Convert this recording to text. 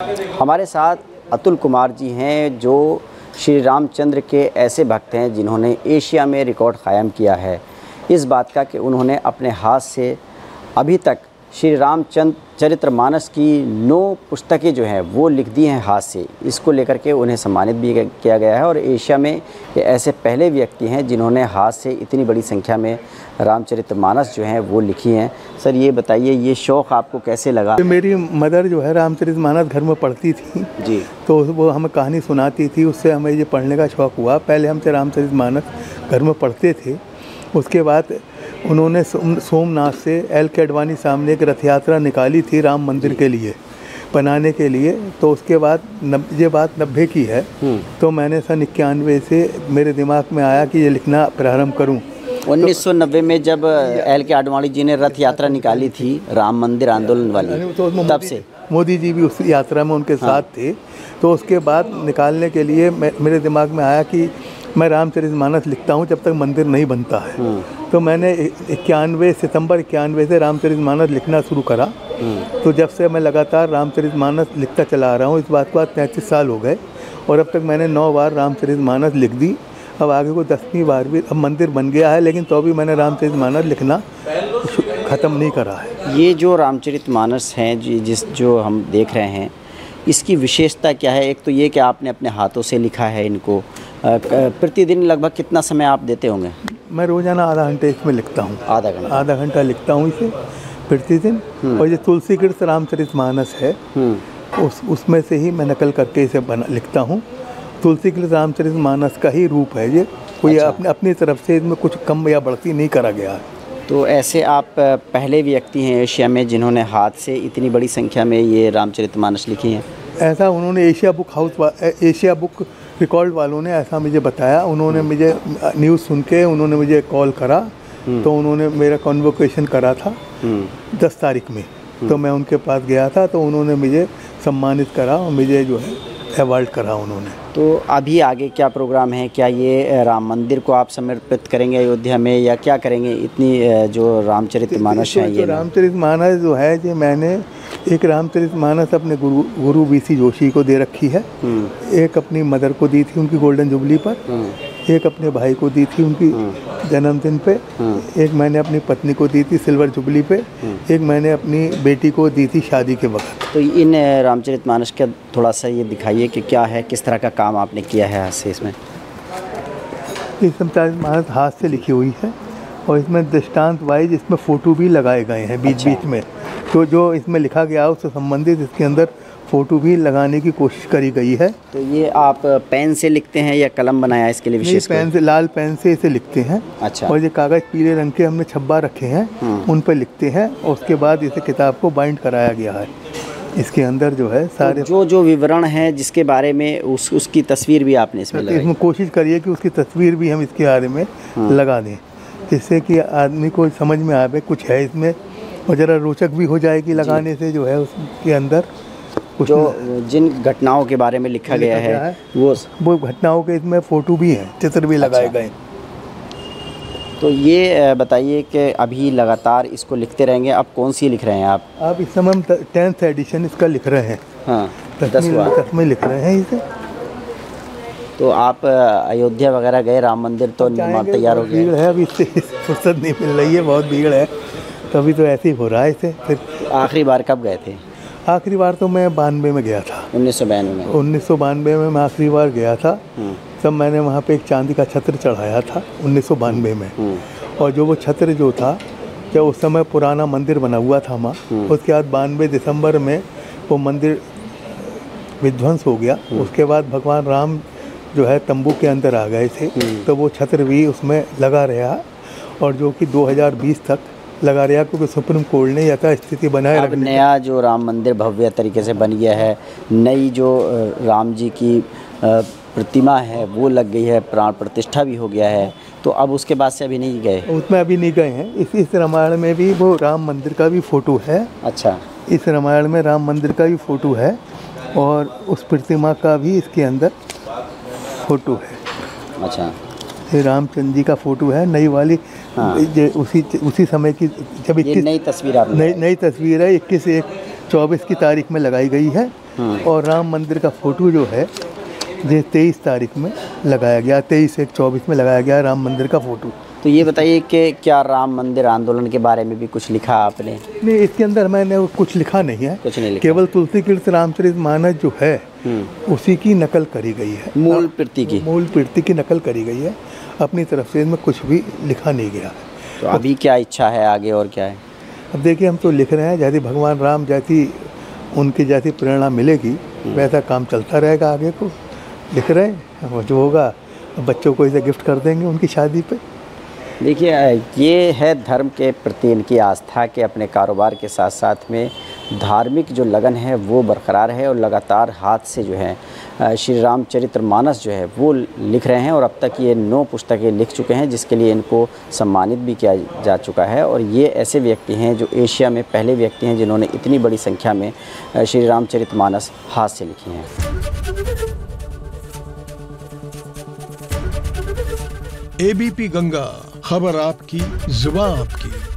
हमारे साथ अतुल कुमार जी हैं जो श्री रामचंद्र के ऐसे भक्त हैं जिन्होंने एशिया में रिकॉर्ड कायम किया है इस बात का कि उन्होंने अपने हाथ से अभी तक श्री रामचंद्र चरितमानस की 9 पुस्तकें जो हैं वो लिख दी हैं हाथ से। इसको लेकर के उन्हें सम्मानित भी किया गया है और एशिया में ये ऐसे पहले व्यक्ति हैं जिन्होंने हाथ से इतनी बड़ी संख्या में रामचरितमानस जो हैं वो लिखी हैं। सर ये बताइए, ये शौक़ आपको कैसे लगा? मेरी मदर जो है रामचरितमानस घर में पढ़ती थी जी, तो वो हमें कहानी सुनाती थी, उससे हमें ये पढ़ने का शौक़ हुआ। पहले हम रामचरितमानस घर में पढ़ते थे, उसके बाद उन्होंने सोमनाथ से एल के अडवाणी सामने एक रथ यात्रा निकाली थी राम मंदिर के लिए बनाने के लिए। तो उसके बाद ये बात 90 की है, तो मैंने सन 91 से मेरे दिमाग में आया कि ये लिखना प्रारंभ करूं। 1990 में जब एल के आडवाणी जी ने रथ यात्रा निकाली थी राम मंदिर आंदोलन वाली, तो तब से मोदी जी भी उस यात्रा में उनके साथ थे। तो उसके बाद निकालने के लिए मेरे दिमाग में आया कि मैं रामचरितमानस लिखता हूँ जब तक मंदिर नहीं बनता है। तो मैंने 91 सितंबर 91 से रामचरितमानस लिखना शुरू करा। तो जब से मैं लगातार रामचरितमानस लिखता चला आ रहा हूँ। इस बात को आज 33 साल हो गए और अब तक मैंने 9 बार रामचरितमानस लिख दी। अब आगे को 10वीं बार भी, अब मंदिर बन गया है लेकिन तो भी मैंने रामचरितमानस लिखना ख़त्म नहीं करा है। ये जो रामचरितमानस हैं जो हम देख रहे हैं, इसकी विशेषता क्या है? एक तो ये कि आपने अपने हाथों से लिखा है इनको। प्रतिदिन लगभग कितना समय आप देते होंगे? मैं रोज़ाना आधा घंटे इसमें लिखता हूँ। आधा घंटा लिखता हूँ इसे प्रतिदिन। और ये तुलसीकृत रामचरितमानस है, उसमें से ही मैं नकल करके इसे लिखता हूँ। तुलसीकृत रामचरितमानस का ही रूप है ये, कोई अपनी तरफ से इसमें कुछ कम या बढ़ती नहीं करा गया है। तो ऐसे आप पहले व्यक्ति हैं एशिया में जिन्होंने हाथ से इतनी बड़ी संख्या में ये रामचरितमानस लिखी हैं। ऐसा उन्होंने एशिया बुक रिकॉर्ड वालों ने ऐसा मुझे बताया। उन्होंने मुझे न्यूज़ सुन के उन्होंने मुझे कॉल करा, तो उन्होंने मेरा कॉन्वोकेशन करा था 10 तारीख में। तो मैं उनके पास गया था, तो उन्होंने मुझे सम्मानित करा और मुझे जो है अवार्ड करा उन्होंने। तो अभी आगे क्या प्रोग्राम है? क्या ये राम मंदिर को आप समर्पित करेंगे अयोध्या में, या क्या करेंगे? इतनी जो रामचरितमानस है, ये रामचरितमानस जो है ये मैंने एक रामचरितमानस अपने गुरु BC जोशी को दे रखी है, एक अपनी मदर को दी थी उनकी गोल्डन जुबली पर, एक अपने भाई को दी थी उनकी जन्मदिन पे, एक मैंने अपनी पत्नी को दी थी सिल्वर जुबली पे, एक मैंने अपनी बेटी को दी थी शादी के वक्त। तो इन रामचरितमानस का थोड़ा सा ये दिखाइए कि क्या है, किस तरह का काम आपने किया है हाथ से इसमें? ये रामचरितमानस हाथ से लिखी हुई है और इसमें दृष्टांत वाइज इसमें फ़ोटो भी लगाए गए हैं बीच बीच में। तो जो इसमें लिखा गया उससे संबंधित इसके अंदर फ़ोटो भी लगाने की कोशिश करी गई है। तो ये आप पेन से लिखते हैं या कलम बनाया इसके लिए विशेष? पेन से, लाल पेन से इसे लिखते हैं। अच्छा। और ये कागज़ पीले रंग के हमने छब्बा रखे हैं, उन पर लिखते हैं और उसके बाद इसे किताब को बाइंड कराया गया है। इसके अंदर जो है सारे जो विवरण है जिसके बारे में उसकी तस्वीर भी आपने इसमें लगाई। इसमें कोशिश करिए कि उसकी तस्वीर भी हम इसके बारे में लगा दें, जिससे कि आदमी को समझ में आवे कुछ है इसमें, और ज़रा रोचक भी हो जाएगी लगाने से जो है उसके अंदर कुछ जो जिन घटनाओं के बारे में लिखा गया है वो घटनाओं के इसमें फ़ोटो भी हैं, चित्र भी लगाए गए। तो ये बताइए कि अभी लगातार इसको लिखते रहेंगे? अब कौन सी लिख रहे हैं आप? अब इस समय हम 10th एडिशन इसका लिख रहे हैं। हाँ, 10वें लिख रहे हैं इसे। तो आप अयोध्या वगैरह गए? राम मंदिर तो निर्माण तैयार हो गया भीड़ है, अभी इससे फुर्सत नहीं मिल रही है, बहुत भीड़ है, तो अभी तो ऐसे ही हो रहा है इसे। फिर आखिरी बार कब गए थे? आखिरी बार तो मैं 92 में गया था। 1992 में? 1992 में मैं आखिरी बार गया था। तब मैंने वहाँ पे एक चांदी का छत्र चढ़ाया था 1992 में। और जो वो छत्र जो था, जब उस समय पुराना मंदिर बना हुआ था वहाँ, उसके बाद 92 दिसंबर में वो मंदिर विध्वंस हो गया। उसके बाद भगवान राम जो है तंबू के अंदर आ गए थे, तो वो छत्र भी उसमें लगा रहा, और जो कि 2020 तक लगा रहा, क्योंकि सुप्रीम कोर्ट ने यथास्थिति बनाए रखने। नया जो राम मंदिर भव्य तरीके से बन गया है, नई जो राम जी की प्रतिमा है वो लग गई है, प्राण प्रतिष्ठा भी हो गया है, तो अब उसके बाद से अभी नहीं गए? उसमें अभी नहीं गए हैं। इस रामायण में भी वो राम मंदिर का भी फ़ोटो है। अच्छा। इस रामायण में राम मंदिर का भी फ़ोटो है और उस प्रतिमा का भी इसके अंदर फ़ोटो है। अच्छा। ये रामचंद्र जी का फ़ोटो है, नई वाली। हाँ। उसी समय की, जब 21 नई तस्वीर आपने नई तस्वीर है, 21/1/24 की तारीख में लगाई गई है। और राम मंदिर का फ़ोटो जो है ये 23 तारीख में लगाया गया, 23/1/24 में लगाया गया राम मंदिर का फ़ोटो। तो ये बताइए कि क्या राम मंदिर आंदोलन के बारे में भी कुछ लिखा आपने? नहीं, इसके अंदर मैंने कुछ लिखा नहीं है, कुछ नहीं लिखा। केवल तुलसीकृत रामचरितमानस जो है उसी की नकल करी गई है, मूल प्रति की। मूल प्रति की नकल करी गई है, अपनी तरफ से इसमें कुछ भी लिखा नहीं गया है। तो अभी क्या इच्छा है आगे और क्या है? अब देखिए, हम तो लिख रहे हैं, जैसे भगवान राम जैसी उनकी जैसी प्रेरणा मिलेगी वैसा काम चलता रहेगा आगे को। लिख रहे हैं, वो जो होगा बच्चों को इसे गिफ्ट कर देंगे उनकी शादी पे। देखिए, ये है धर्म के प्रति इनकी आस्था के अपने कारोबार के साथ साथ में धार्मिक जो लगन है वो बरकरार है, और लगातार हाथ से जो है श्री रामचरितमानस जो है वो लिख रहे हैं, और अब तक ये 9 पुस्तकें लिख चुके हैं, जिसके लिए इनको सम्मानित भी किया जा चुका है। और ये ऐसे व्यक्ति हैं जो एशिया में पहले व्यक्ति हैं जिन्होंने इतनी बड़ी संख्या में श्री रामचरितमानस हाथ से लिखी हैं। एबीपी गंगा, खबर आपकी, जुबान आपकी।